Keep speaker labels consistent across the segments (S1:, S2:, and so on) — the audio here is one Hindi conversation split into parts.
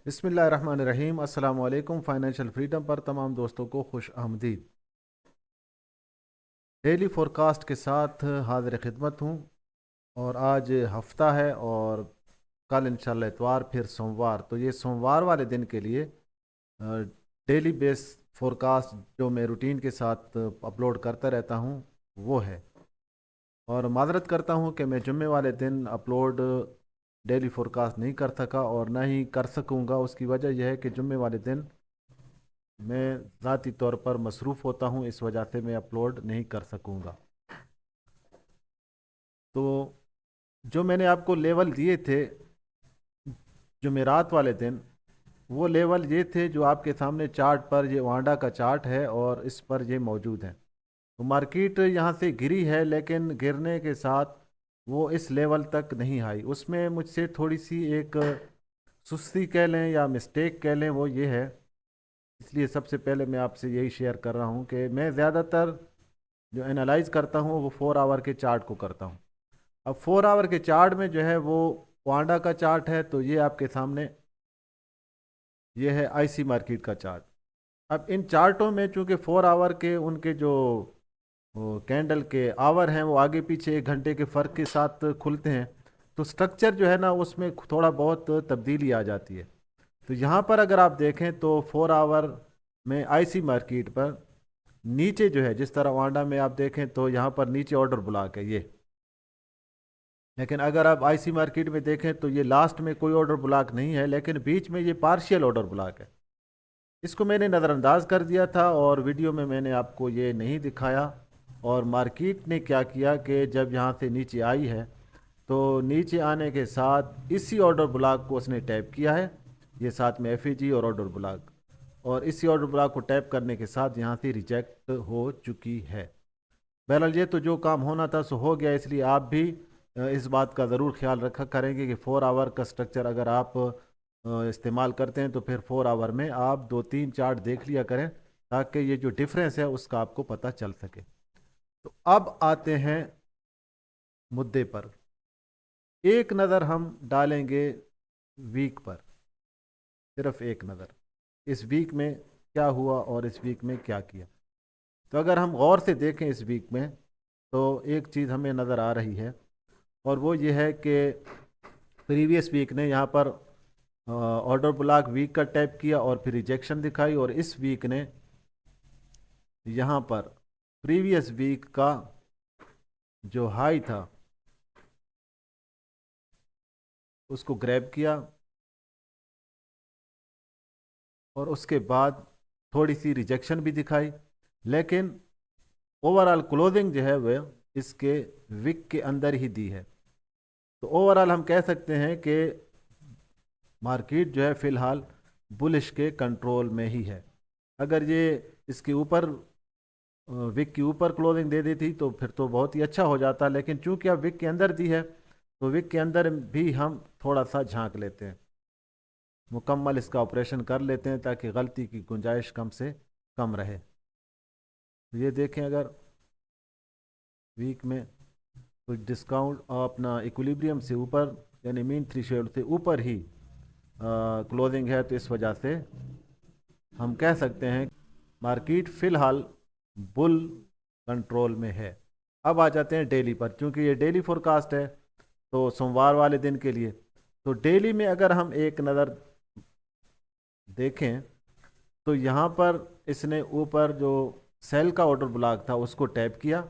S1: बिस्मिल्लाहिर्रहमानिर्रहीम। अस्सलाम वालेकुम। फाइनेंशियल फ्रीडम पर तमाम दोस्तों को खुश आमदीद। डेली फोरकास्ट के साथ हाजिर खिदमत हूँ। और आज हफ्ता है और कल इंशाल्लाह इतवार, फिर सोमवार। तो ये सोमवार वाले दिन के लिए डेली बेस फोरकास्ट जो मैं रूटीन के साथ अपलोड करता रहता हूँ वो है। और माजरत करता हूँ कि मैं जुम्मे वाले दिन अपलोड डेली फोरकास्ट नहीं कर सका और ना ही कर सकूँगा। उसकी वजह यह है कि जुम्मे वाले दिन मैं ज़ाती तौर पर मसरूफ़ होता हूँ, इस वजह से मैं अपलोड नहीं कर सकूँगा। तो जो मैंने आपको लेवल दिए थे जुमेरात वाले दिन, वो लेवल ये थे जो आपके सामने चार्ट पर, ये वांडा का चार्ट है और इस पर ये मौजूद है। तो मार्केट यहाँ से गिरी है, लेकिन गिरने के साथ वो इस लेवल तक नहीं आई। उसमें मुझसे थोड़ी सी एक सुस्ती कह लें या मिस्टेक कह लें, वो ये है। इसलिए सबसे पहले मैं आपसे यही शेयर कर रहा हूँ कि मैं ज़्यादातर जो एनालाइज करता हूँ वो 4 आवर के चार्ट को करता हूँ। अब 4 आवर के चार्ट में जो है वो वांडा का चार्ट है। तो ये आपके सामने ये है आईसी मार्केट का चार्ट। अब इन चार्टों में चूंकि 4 आवर के उनके जो कैंडल के आवर हैं वो आगे पीछे 1 घंटे के फ़र्क के साथ खुलते हैं। तो स्ट्रक्चर जो है ना उसमें थोड़ा बहुत तब्दीली आ जाती है। तो यहाँ पर अगर आप देखें तो 4 आवर में आईसी मार्केट पर नीचे जो है, जिस तरह वांडा में आप देखें तो यहाँ पर नीचे ऑर्डर ब्लॉक है ये। लेकिन अगर आप आईसी मार्केट में देखें तो ये लास्ट में कोई ऑर्डर ब्लॉक नहीं है, लेकिन बीच में ये पार्शियल ऑर्डर ब्लॉक है। इसको मैंने नज़रअंदाज कर दिया था और वीडियो में मैंने आपको ये नहीं दिखाया। और मार्केट ने क्या किया कि जब यहाँ से नीचे आई है तो नीचे आने के साथ इसी ऑर्डर ब्लॉक को उसने टैप किया है। ये साथ में एफईजी और ऑर्डर ब्लॉक, और इसी ऑर्डर ब्लॉक को टैप करने के साथ यहाँ से रिजेक्ट हो चुकी है। बहरहाल ये तो जो काम होना था सो हो गया। इसलिए आप भी इस बात का ज़रूर ख्याल रखा करेंगे कि 4 आवर का स्ट्रक्चर अगर आप इस्तेमाल करते हैं तो फिर 4 आवर में आप 2-3 चार्ट देख लिया करें, ताकि ये जो डिफरेंस है उसका आपको पता चल सके। तो अब आते हैं मुद्दे पर। एक नज़र हम डालेंगे वीक पर, सिर्फ एक नज़र, इस वीक में क्या हुआ और इस वीक में क्या किया। तो अगर हम गौर से देखें इस वीक में तो एक चीज़ हमें नज़र आ रही है, और वो ये है कि प्रीवियस वीक ने यहाँ पर ऑर्डर ब्लॉक वीक का टैप किया और फिर रिजेक्शन दिखाई, और इस वीक ने यहाँ पर प्रीवियस वीक का जो हाई था उसको ग्रैब किया, और उसके बाद थोड़ी सी रिजेक्शन भी दिखाई। लेकिन ओवरऑल क्लोजिंग जो है वह इसके वीक के अंदर ही दी है। तो ओवरऑल हम कह सकते हैं कि मार्केट जो है फ़िलहाल बुलिश के कंट्रोल में ही है। अगर ये इसके ऊपर विक के ऊपर क्लोजिंग दे देती तो फिर तो बहुत ही अच्छा हो जाता, लेकिन चूंकि अब विक के अंदर दी है तो विक के अंदर भी हम थोड़ा सा झांक लेते हैं, मुकम्मल इसका ऑपरेशन कर लेते हैं ताकि गलती की गुंजाइश कम से कम रहे। तो ये देखें, अगर वीक में कुछ डिस्काउंट अपना इक्विलिब्रियम से ऊपर, यानी मीन थ्रेशोल्ड से ऊपर ही क्लोजिंग है, तो इस वजह से हम कह सकते हैं मार्केट फ़िलहाल बुल कंट्रोल में है। अब आ जाते हैं डेली पर, क्योंकि ये डेली फोरकास्ट है तो सोमवार वाले दिन के लिए। तो डेली में अगर हम एक नज़र देखें तो यहाँ पर इसने ऊपर जो सेल का ऑर्डर ब्लॉक था उसको टैप किया,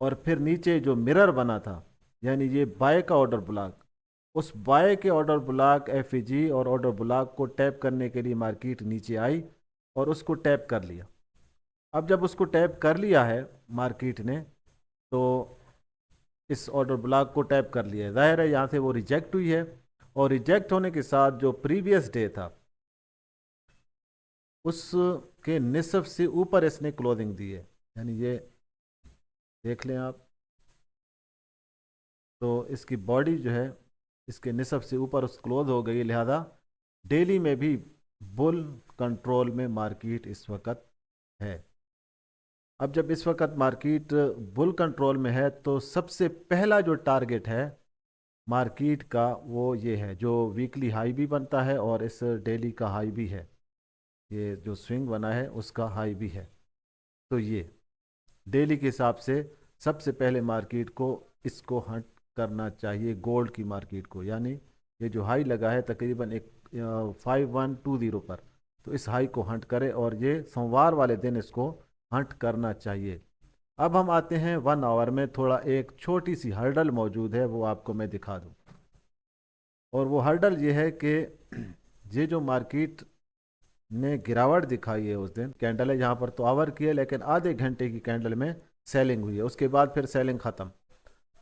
S1: और फिर नीचे जो मिरर बना था, यानी ये बाय का ऑर्डर ब्लॉक, उस बाय के ऑर्डर ब्लॉक एफईजी और ऑर्डर ब्लॉक को टैप करने के लिए मार्केट नीचे आई और उसको टैप कर लिया। अब जब उसको टैप कर लिया है मार्केट ने, तो इस ऑर्डर ब्लॉक को टैप कर लिया है, जाहिर है यहाँ से वो रिजेक्ट हुई है। और रिजेक्ट होने के साथ जो प्रीवियस डे था उसके निसफ से ऊपर इसने क्लोजिंग दी है, यानी ये देख लें आप। तो इसकी बॉडी जो है इसके निसफ से ऊपर उस क्लोज हो गई, लिहाजा डेली में भी बुल कंट्रोल में मार्केट इस वक्त है। अब जब इस वक्त मार्केट बुल कंट्रोल में है तो सबसे पहला जो टारगेट है मार्केट का वो ये है जो वीकली हाई भी बनता है और इस डेली का हाई भी है। ये जो स्विंग बना है उसका हाई भी है। तो ये डेली के हिसाब से सबसे पहले मार्केट को इसको हट करना चाहिए, गोल्ड की मार्केट को, यानी ये जो हाई लगा है तकरीबन एक 5120 पर, तो इस हाई को हंट करे और ये सोमवार वाले दिन इसको हंट करना चाहिए। अब हम आते हैं 1 आवर में, थोड़ा एक छोटी सी हर्डल मौजूद है, वो आपको मैं दिखा दूं। और वो हर्डल ये है कि ये जो मार्केट ने गिरावट दिखाई है उस दिन, कैंडल है यहाँ पर तो आवर की है, लेकिन आधे घंटे की कैंडल में सेलिंग हुई है, उसके बाद फिर सेलिंग ख़त्म।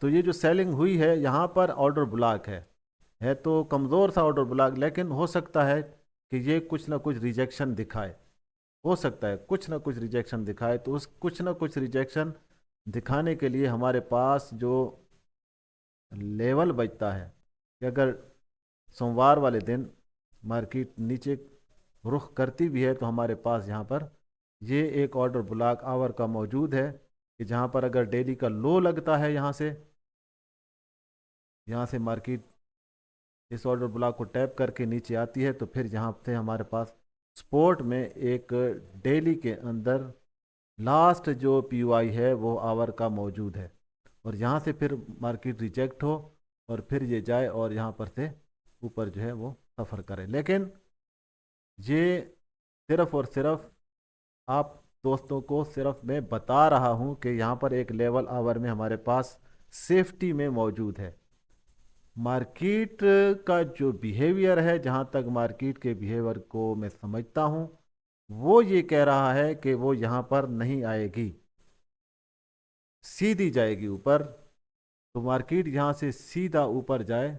S1: तो ये जो सेलिंग हुई है यहाँ पर ऑर्डर ब्लॉक है तो कमज़ोर सा ऑर्डर ब्लॉक, लेकिन हो सकता है कि ये कुछ ना कुछ रिजेक्शन दिखाए। हो सकता है कुछ ना कुछ रिजेक्शन दिखाए, तो उस कुछ ना कुछ रिजेक्शन दिखाने के लिए हमारे पास जो लेवल बचता है कि अगर सोमवार वाले दिन मार्केट नीचे रुख करती भी है तो हमारे पास यहाँ पर ये एक ऑर्डर ब्लॉक आवर का मौजूद है कि जहाँ पर अगर डेली का लो लगता है यहाँ से मार्केट इस ऑर्डर ब्लॉक को टैप करके नीचे आती है, तो फिर यहाँ से हमारे पास स्पोर्ट में एक डेली के अंदर लास्ट जो पीयूआई है वो आवर का मौजूद है। और यहाँ से फिर मार्केट रिजेक्ट हो और फिर ये जाए और यहाँ पर से ऊपर जो है वो सफ़र करे। लेकिन ये सिर्फ और सिर्फ आप दोस्तों को सिर्फ मैं बता रहा हूँ कि यहाँ पर एक लेवल आवर में हमारे पास सेफ्टी में मौजूद है। मार्केट का जो बिहेवियर है, जहाँ तक मार्केट के बिहेवियर को मैं समझता हूँ, वो ये कह रहा है कि वो यहाँ पर नहीं आएगी, सीधी जाएगी ऊपर। तो मार्केट यहाँ से सीधा ऊपर जाए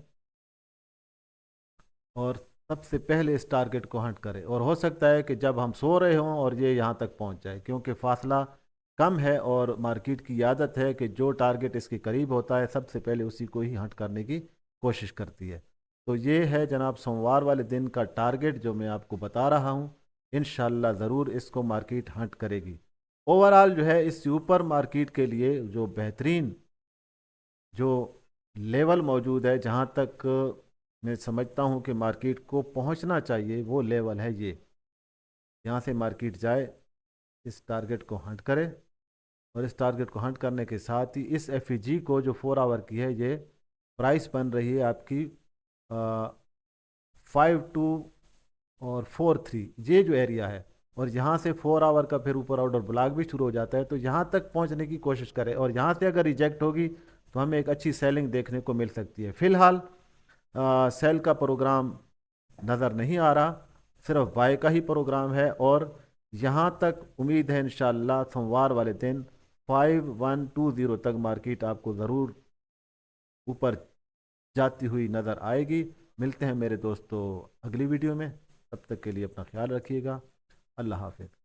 S1: और सबसे पहले इस टारगेट को हंट करे, और हो सकता है कि जब हम सो रहे हों और ये यहाँ तक पहुँच जाए, क्योंकि फासला कम है और मार्केट की आदत है कि जो टारगेट इसके करीब होता है सबसे पहले उसी को ही हंट करने की कोशिश करती है। तो ये है जनाब सोमवार वाले दिन का टारगेट जो मैं आपको बता रहा हूँ। इंशाल्लाह ज़रूर इसको मार्केट हंट करेगी। ओवरऑल जो है इस ऊपर मार्केट के लिए जो बेहतरीन जो लेवल मौजूद है, जहाँ तक मैं समझता हूँ कि मार्केट को पहुँचना चाहिए, वो लेवल है ये। यहाँ से मार्केट जाए, इस टारगेट को हंट करे, और इस टारगेट को हंट करने के साथ ही इस एफईजी को जो 4 आवर की है, ये प्राइस बन रही है आपकी 52 और 43, ये जो एरिया है। और यहाँ से 4 आवर का फिर ऊपर ऑर्डर ब्लॉक भी शुरू हो जाता है, तो यहाँ तक पहुँचने की कोशिश करें, और यहाँ से अगर रिजेक्ट होगी तो हमें एक अच्छी सेलिंग देखने को मिल सकती है। फिलहाल सेल का प्रोग्राम नज़र नहीं आ रहा, सिर्फ बाय का ही प्रोग्राम है। और यहाँ तक उम्मीद है इंशाल्लाह सोमवार वाले दिन 5120 तक मार्केट आपको ज़रूर ऊपर जाती हुई नज़र आएगी। मिलते हैं मेरे दोस्तों अगली वीडियो में, तब तक के लिए अपना ख्याल रखिएगा। अल्लाह हाफिज़।